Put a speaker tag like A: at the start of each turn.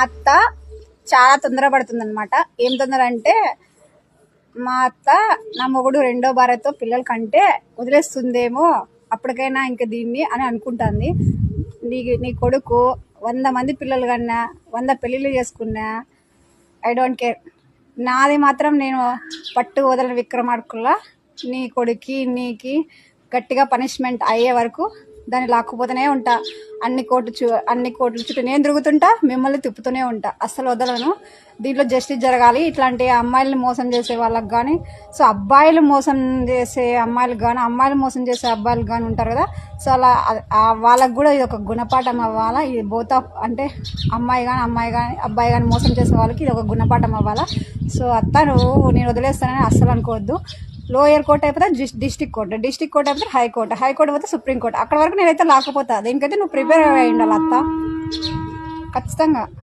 A: అత్త చాలా తొందరపడుతుంది అనమాట. ఏం తొందర అంటే మా అత్త నా మొగుడు రెండో భార్యతో పిల్లల కంటే వదిలేస్తుందేమో అప్పటికైనా ఇంక దీన్ని అని అనుకుంటుంది. నీ కొడుకు 100 మంది పిల్లలు కన్నా 100 పెళ్ళిళ్ళు చేసుకున్నా ఐ డోంట్ కేర్. నాది మాత్రం నేను పట్టు వదలని విక్రమార్కుల్లా నీ కొడుక్కి నీకి గట్టిగా పనిష్మెంట్ అయ్యే వరకు దాన్ని లాక్కుపోతూనే ఉంటా. అన్ని కోర్టుల చుట్టూ నేను తిరుగుతుంటా, మిమ్మల్ని తిప్పుతూనే ఉంటా. అస్సలు వదలను. దీంట్లో జస్టిస్ జరగాలి. ఇట్లాంటి అమ్మాయిలను మోసం చేసే వాళ్ళకి కానీ, సో అబ్బాయిలు మోసం చేసే అమ్మాయిలకు కానీ, అమ్మాయిలు మోసం చేసే అబ్బాయిలు కానీ ఉంటారు కదా, సో అలా వాళ్ళకు కూడా ఇది ఒక గుణపాఠం అవ్వాలా. ఇది బోత్ ఆఫ్ అంటే అమ్మాయి కానీ అబ్బాయి కానీ మోసం చేసే వాళ్ళకి ఇది ఒక గుణపాఠం అవ్వాలా. సో అత్త నేను వదిలేస్తానని అస్సలు అనుకోవద్దు. లోయర్ కోర్ట్ అయిపోతే డిస్ట్రిక్ట్ కోర్ట్ అయిపోతే హైకోర్టు అయిపోతే సుప్రీంకోర్టు. అక్కడ వరకు నేనైతే లాకపోతా. దీనికైతే నువ్వు ప్రిపేర్ అయ్యి ఉండాలి అత్త, ఖచ్చితంగా.